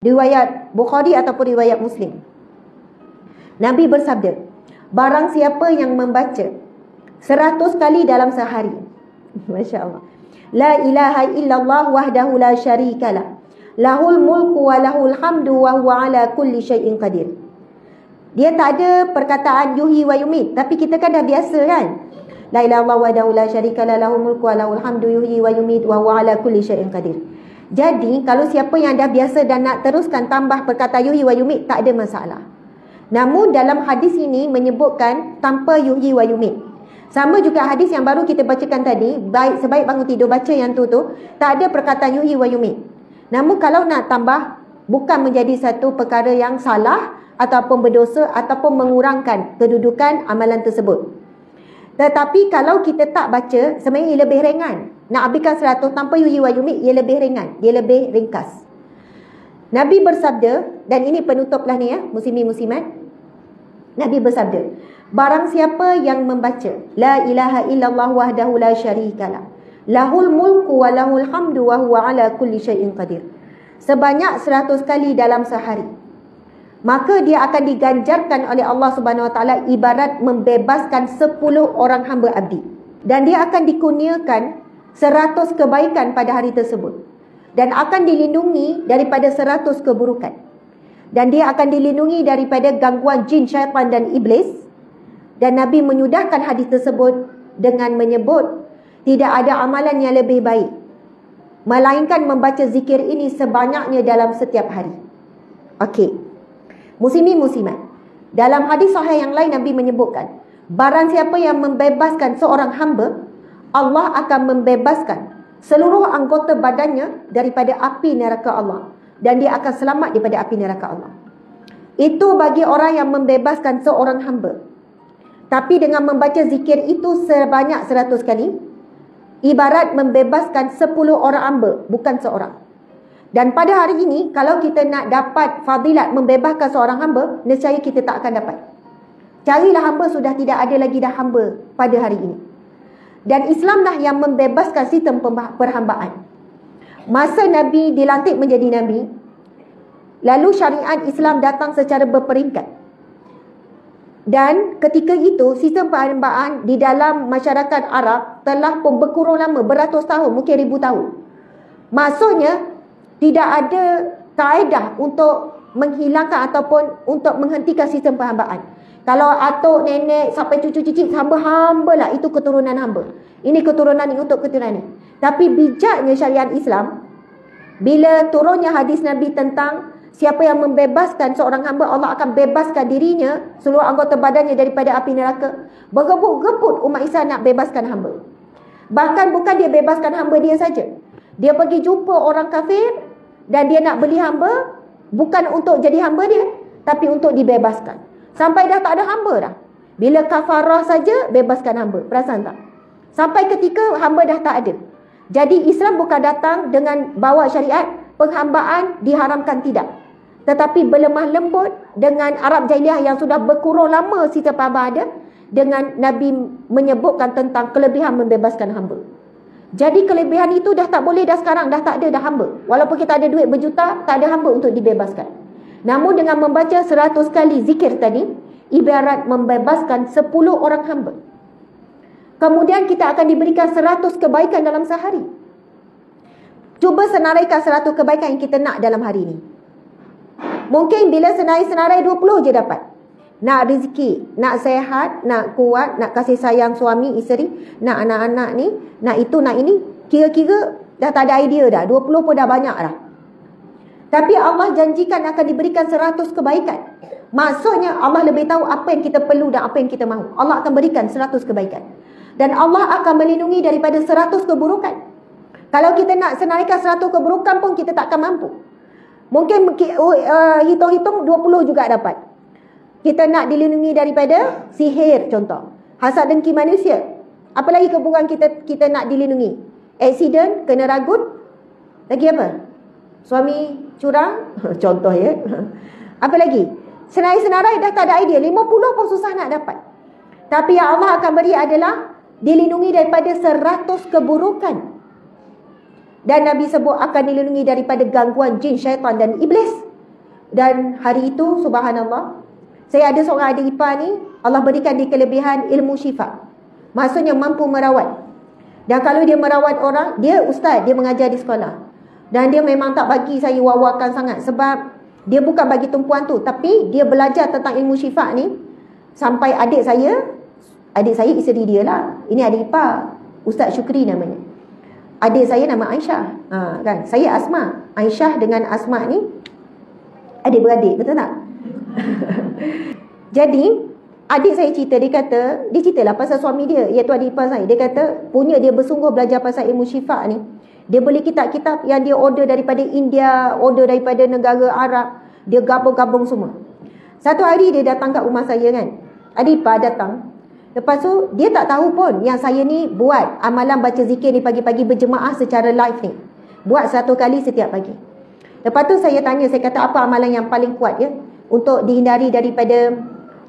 Riwayat Bukhari ataupun riwayat Muslim. Nabi bersabda, barang siapa yang membaca 100 kali dalam sehari, Masya Allah, la ilaha illallah wahdahu la syarikalah, lahul mulku wa lahul hamdu wa huwa ala kulli syai'in qadir. Dia tak ada perkataan yuhyi wa yumit, tapi kita kan dah biasa kan, la ilaha illallah wahdahu la syarikalah, lahul mulku wa lahul hamdu yuhyi wa yumit wa huwa ala kulli syai'in qadir. Jadi kalau siapa yang dah biasa dan nak teruskan tambah perkataan yuhyi wa yumit, tak ada masalah. Namun dalam hadis ini menyebutkan tanpa yuhyi wa yumit. Sama juga hadis yang baru kita bacakan tadi, sebaik bangun tidur baca yang tu tak ada perkataan yuhyi wa yumit. Namun kalau nak tambah, bukan menjadi satu perkara yang salah ataupun berdosa ataupun mengurangkan kedudukan amalan tersebut. Tetapi kalau kita tak baca, sebenarnya ia lebih ringan. Nak habiskan 100 tanpa yuhyi wa yumit, ia lebih ringan, dia lebih ringkas. Nabi bersabda, dan ini penutuplah ni ya, muslimin muslimat. Nabi bersabda, barang siapa yang membaca la ilaha illallah wahdahu la syarikalah, lahul mulku wa lahul hamdu wa huwa ala kulli syai'in qadir, sebanyak 100 kali dalam sehari, maka dia akan diganjarkan oleh Allah Subhanahu Wa Taala ibarat membebaskan 10 orang hamba abdi, dan dia akan dikurniakan 100 kebaikan pada hari tersebut, dan akan dilindungi daripada 100 keburukan, dan dia akan dilindungi daripada gangguan jin, syaitan dan iblis. Dan Nabi menyudahkan hadis tersebut dengan menyebut, tidak ada amalan yang lebih baik melainkan membaca zikir ini sebanyaknya dalam setiap hari. Okey, muslimin muslimat, dalam hadis sahih yang lain Nabi menyebutkan, barang siapa yang membebaskan seorang hamba, Allah akan membebaskan seluruh anggota badannya daripada api neraka Allah, dan dia akan selamat daripada api neraka Allah. Itu bagi orang yang membebaskan seorang hamba. Tapi dengan membaca zikir itu sebanyak 100 kali, ibarat membebaskan 10 orang hamba, bukan seorang. Dan pada hari ini, kalau kita nak dapat fadilat membebaskan seorang hamba, nescaya kita tak akan dapat. Carilah hamba, sudah tidak ada lagi dah hamba pada hari ini. Dan Islamlah yang membebaskan sistem perhambaan. Masa Nabi dilantik menjadi Nabi, lalu syariat Islam datang secara berperingkat. Dan ketika itu, sistem perhambaan di dalam masyarakat Arab telah pun berkurung lama, beratus tahun, mungkin 1000 tahun. Maksudnya, tidak ada kaedah untuk menghilangkan ataupun untuk menghentikan sistem perhambaan. Kalau atuk, nenek, sampai cucu cicit, hamba-hamba lah, itu keturunan hamba. Ini keturunan ini untuk keturunan ini. Tapi bijaknya syariat Islam, bila turunnya hadis Nabi tentang siapa yang membebaskan seorang hamba, Allah akan bebaskan dirinya, seluruh anggota badannya daripada api neraka. Bergebut-gebut umat Islam nak bebaskan hamba. Bahkan bukan dia bebaskan hamba dia saja. Dia pergi jumpa orang kafir dan dia nak beli hamba, bukan untuk jadi hamba dia, tapi untuk dibebaskan. Sampai dah tak ada hamba dah. Bila kafarah saja, bebaskan hamba. Perasan tak? Sampai ketika hamba dah tak ada. Jadi Islam bukan datang dengan bawa syariat penghambaan diharamkan, tidak. Tetapi berlemah lembut dengan Arab Jahiliyah yang sudah berkurung lama sistem perhambaan ada, dengan Nabi menyebutkan tentang kelebihan membebaskan hamba. Jadi kelebihan itu dah tak boleh dah sekarang, dah tak ada dah hamba. Walaupun kita ada duit berjuta, tak ada hamba untuk dibebaskan. Namun dengan membaca 100 kali zikir tadi, ibarat membebaskan 10 orang hamba. Kemudian kita akan diberikan 100 kebaikan dalam sehari. Cuba senaraikan 100 kebaikan yang kita nak dalam hari ini. Mungkin bila senarai 20 je dapat. Nak rezeki, nak sehat, nak kuat, nak kasih sayang suami, isteri, nak anak-anak ni, nak itu, nak ini. Kira-kira dah tak ada idea dah. 20 pun dah banyak dah. Tapi Allah janjikan akan diberikan 100 kebaikan. Maksudnya Allah lebih tahu apa yang kita perlu dan apa yang kita mahu. Allah akan berikan 100 kebaikan. Dan Allah akan melindungi daripada 100 keburukan. Kalau kita nak senaraikan 100 keburukan pun kita tak akan mampu. Mungkin hitung-hitung 20 juga dapat. Kita nak dilindungi daripada sihir contoh. Hasad dengki manusia. Apa lagi keburukan kita nak dilindungi? Aksiden, kena ragut. Lagi apa? Suami curang, contoh ya. Apa lagi? Senarai-senarai dah tak ada idea. 50 pun susah nak dapat. Tapi yang Allah akan beri adalah dilindungi daripada 100 keburukan. Dan Nabi sebut akan dilindungi daripada gangguan jin, syaitan dan iblis. Dan hari itu subhanallah, saya ada seorang adik ipar ni, Allah berikan dia kelebihan ilmu syifa. Maksudnya mampu merawat. Dan kalau dia merawat orang, dia ustaz, dia mengajar di sekolah. Dan dia memang tak bagi saya wawakan sangat. Sebab dia bukan bagi tumpuan tu, tapi dia belajar tentang ilmu syifa ni. Sampai adik saya isteri dia lah. Ini adik ipar, Ustaz Syukri namanya. Adik saya nama Aisyah. Kan? Saya Asma. Aisyah dengan Asma ni adik-beradik, betul tak? Jadi adik saya cerita, dia ceritalah pasal suami dia, iaitu adik ipar saya. Dia kata punya dia bersungguh belajar pasal ilmu syifa ni. Dia beli kitab-kitab yang dia order daripada India, order daripada negara Arab. Dia gabung-gabung semua. Satu hari dia datang kat rumah saya kan. Adik ipar datang. Lepas tu dia tak tahu pun yang saya ni buat amalan baca zikir ni pagi-pagi berjemaah secara live ni. Buat 1 kali setiap pagi. Lepas tu saya tanya, saya kata apa amalan yang paling kuat ya, untuk dihindari daripada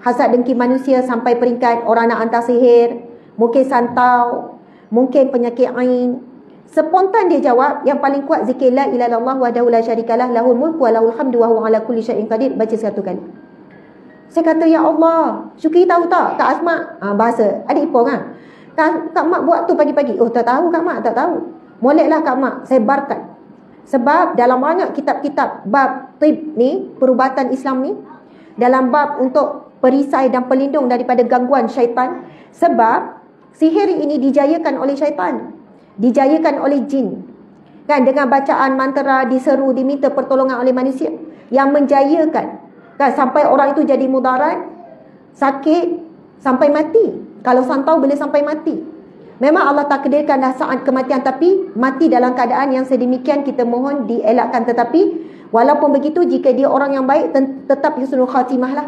hasad dengki manusia sampai peringkat orang nak hantar sihir, mungkin santau, mungkin penyakit ain. Spontan dia jawab, yang paling kuat zikir la ilaha illallah wahdahu la syarikalah lahul mulku wa lahul hamdu wa huwa ala kulli syai'in qadir, baca 1 kali. Saya kata, ya Allah, Syukri tahu tak Kak Asma? Bahasa adik ipar kan. Kak Mak buat tu pagi-pagi. Oh, tak tahu Kak Mak, tak tahu. Moleklah Kak Mak, saya barkan. Sebab dalam banyak kitab-kitab bab tib ni, perubatan Islam ni, dalam bab untuk perisai dan pelindung daripada gangguan syaitan. Sebab sihir ini dijayakan oleh syaitan, dijayakan oleh jin. Kan, dengan bacaan mantra, diseru, diminta pertolongan oleh manusia yang menjayakan. Kan, sampai orang itu jadi mudarat, sakit, sampai mati. Kalau santau boleh sampai mati. Memang Allah takdirkan dah saat kematian, tapi mati dalam keadaan yang sedemikian kita mohon dielakkan. Tetapi walaupun begitu, jika dia orang yang baik, tetap husnul khatimah lah.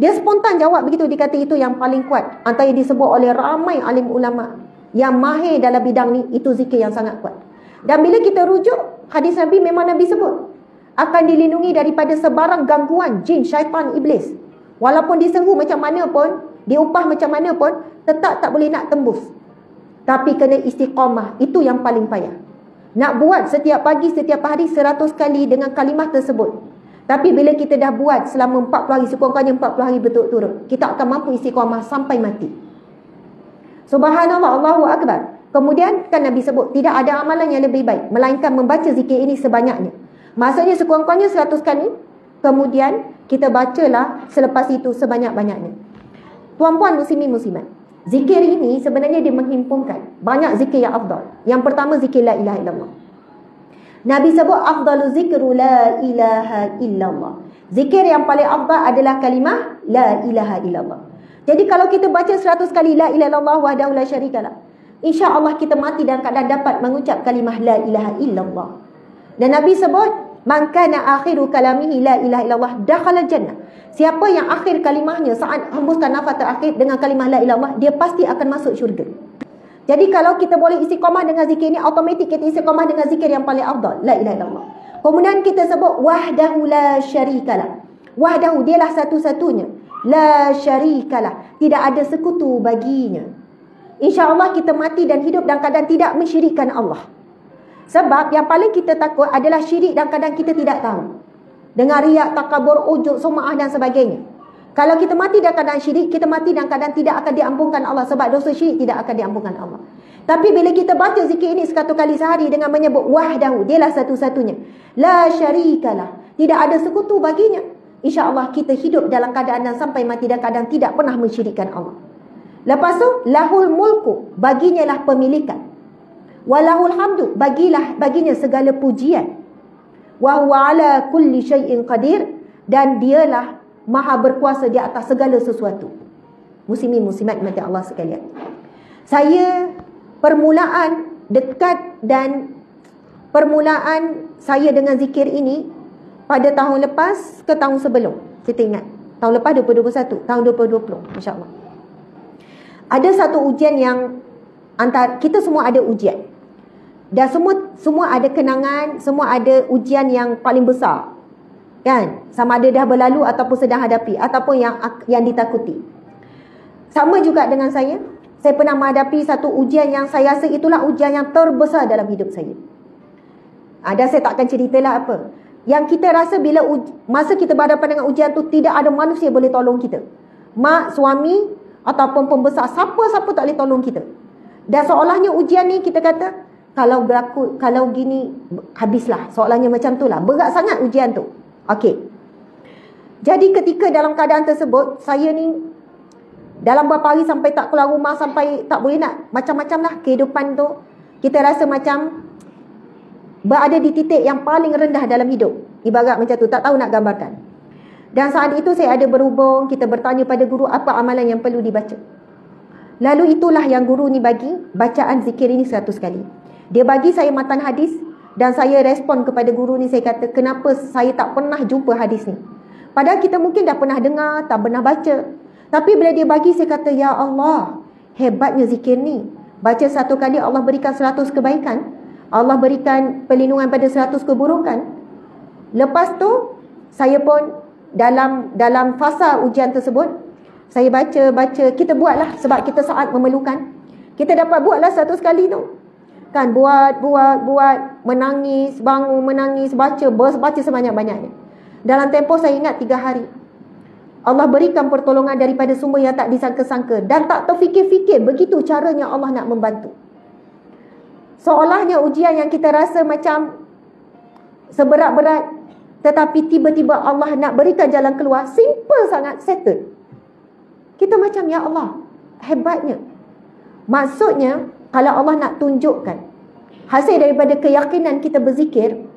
Dia spontan jawab begitu. Dia kata itu yang paling kuat. Antara disebut oleh ramai alim ulama yang mahir dalam bidang ni, itu zikir yang sangat kuat. Dan bila kita rujuk hadis Nabi, memang Nabi sebut akan dilindungi daripada sebarang gangguan jin, syaitan, iblis. Walaupun diseru macam mana pun, diupah macam mana pun, tetap tak boleh nak tembus. Tapi kena istiqamah. Itu yang paling payah. Nak buat setiap pagi, setiap hari 100 kali dengan kalimah tersebut. Tapi bila kita dah buat selama 40 hari, sekurang-kurangnya 40 hari berturut-turut, kita akan mampu istiqamah sampai mati. Subhanallah, Allahu Akbar. Kemudian kan Nabi sebut, tidak ada amalan yang lebih baik melainkan membaca zikir ini sebanyaknya. Maksudnya sekurang-kurangnya 100 kali. Kemudian kita bacalah selepas itu sebanyak-banyaknya. Tuan-puan muslimin muslimat, zikir ini sebenarnya dia menghimpunkan banyak zikir yang afdal. Yang pertama zikir la ilaha illallah. Nabi sebut afdalu zikru la ilaha illallah. Zikir yang paling afdal adalah kalimah la ilaha illallah. Jadi kalau kita baca 100 kali la ilaha illallah wahdahu la syarikalah, insya-Allah kita mati dalam keadaan dapat mengucap kalimah la ilaha illallah. Dan Nabi sebut, man kana akhiru kalamihi la ilaha illallah dakhala jannah. Siapa yang akhir kalimahnya saat hembuskan nafas terakhir dengan kalimah la ilaha illallah, dia pasti akan masuk syurga. Jadi kalau kita boleh istiqamah dengan zikir ini, automatik kita istiqamah dengan zikir yang paling afdal, la ilaha illallah. Kemudian kita sebut wahdahu la syarikalah. Wahdahu, dialah satu-satunya. La syarikalah, tidak ada sekutu baginya. InsyaAllah kita mati dan hidup dalam keadaan tidak mensyirikkan Allah. Sebab yang paling kita takut adalah syirik dan kadang kita tidak tahu. Dengan riak, takabur, ujub, sum'ah dan sebagainya. Kalau kita mati dalam keadaan syirik, kita mati dalam keadaan tidak akan diampunkan Allah. Sebab dosa syirik tidak akan diampunkan Allah. Tapi bila kita baca zikir ini 100 kali sehari dengan menyebut wahdahu, dialah satu-satunya. La syarikalah, tidak ada sekutu baginya. InsyaAllah kita hidup dalam keadaan dan sampai mati dalam keadaan tidak pernah mensyirikkan Allah. Lepas tu, lahul mulku, baginya lah pemilikan. Walahul hamdu, baginya segala pujian. Wa huwa ala kulli syai'in qadir, dan dialah maha berkuasa di atas segala sesuatu. Muslimin muslimat mati Allah sekalian. Saya permulaan dekat dan permulaan saya dengan zikir ini pada tahun lepas ke tahun sebelum. Kita ingat tahun lepas 2021, tahun 2020 insya-Allah. Ada satu ujian yang antara kita semua ada ujian. Dan semua ada kenangan, semua ada ujian yang paling besar. Kan? Sama ada dah berlalu ataupun sedang hadapi, ataupun yang ditakuti. Sama juga dengan saya pernah menghadapi satu ujian yang saya rasa itulah ujian yang terbesar dalam hidup saya. Dan saya tak akan ceritalah apa. Yang kita rasa bila masa kita berhadapan dengan ujian tu, tidak ada manusia boleh tolong kita. Mak, suami ataupun pembesar, siapa-siapa tak boleh tolong kita. Dan seolahnya ujian ni kita kata, kalau gini habislah. Soalnya macam tu lah. Berat sangat ujian tu. Okey. Jadi ketika dalam keadaan tersebut, saya ni dalam beberapa hari sampai tak keluar rumah, sampai tak boleh nak, macam-macam lah kehidupan tu. Kita rasa macam berada di titik yang paling rendah dalam hidup. Ibarat macam tu, tak tahu nak gambarkan. Dan saat itu saya ada berhubung, kita bertanya pada guru apa amalan yang perlu dibaca. Lalu itulah yang guru ni bagi, bacaan zikir ini 100 kali. Dia bagi saya matan hadis dan saya respon kepada guru ni, saya kata, kenapa saya tak pernah jumpa hadis ni? Padahal kita mungkin dah pernah dengar, tak pernah baca. Tapi bila dia bagi, saya kata, ya Allah, hebatnya zikir ni. Baca 1 kali Allah berikan 100 kebaikan. Allah berikan perlindungan pada 100 keburukan. Lepas tu, saya pun dalam fasa ujian tersebut, saya baca, kita buatlah sebab kita saat memerlukan. Kita dapat buatlah 100 kali tu. Kan, buat, menangis, bangun, menangis, baca sebanyak-banyaknya. Dalam tempoh saya ingat 3 hari. Allah berikan pertolongan daripada sumber yang tak disangka-sangka. Dan tak terfikir-fikir begitu caranya Allah nak membantu. Seolahnya ujian yang kita rasa macam seberat-berat, tetapi tiba-tiba Allah nak berikan jalan keluar, simple sangat, settle. Kita macam, ya Allah, hebatnya. Maksudnya, kalau Allah nak tunjukkan hasil daripada keyakinan kita berzikir,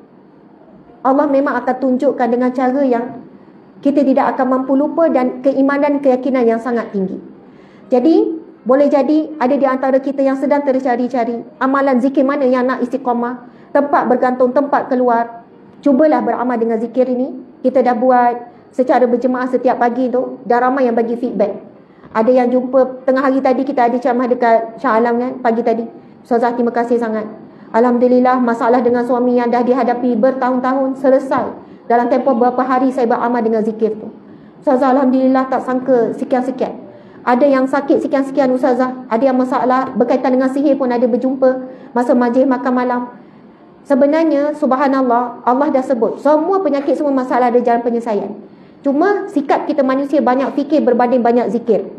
Allah memang akan tunjukkan dengan cara yang kita tidak akan mampu lupa dan keimanan, keyakinan yang sangat tinggi. Jadi, boleh jadi ada di antara kita yang sedang tercari-cari amalan zikir mana yang nak istiqamah, tempat bergantung, tempat keluar. Cubalah beramal dengan zikir ini. Kita dah buat secara berjemaah setiap pagi tu, dah ramai yang bagi feedback. Ada yang jumpa tengah hari tadi, kita ada ceramah dekat Shah Alam kan, pagi tadi. Ustazah, terima kasih sangat. Alhamdulillah, masalah dengan suami yang dah dihadapi bertahun-tahun selesai. Dalam tempoh beberapa hari saya beramal dengan zikir tu. Ustazah, Alhamdulillah, tak sangka sekian-sekian. Ada yang sakit sekian-sekian Ustazah. Ada yang masalah berkaitan dengan sihir pun ada berjumpa masa majlis makan malam. Sebenarnya, subhanallah, Allah dah sebut semua penyakit, semua masalah ada jalan penyelesaian. Cuma sikap kita manusia banyak fikir berbanding banyak zikir.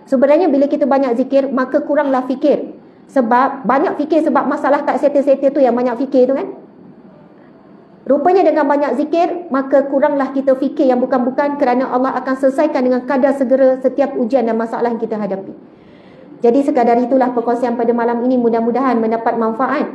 Sebenarnya bila kita banyak zikir, maka kuranglah fikir. Sebab banyak fikir sebab masalah tak settle-settle tu yang banyak fikir tu kan. Rupanya dengan banyak zikir, maka kuranglah kita fikir yang bukan-bukan, kerana Allah akan selesaikan dengan kadar segera setiap ujian dan masalah yang kita hadapi. Jadi sekadar itulah perkongsian pada malam ini, mudah-mudahan mendapat manfaat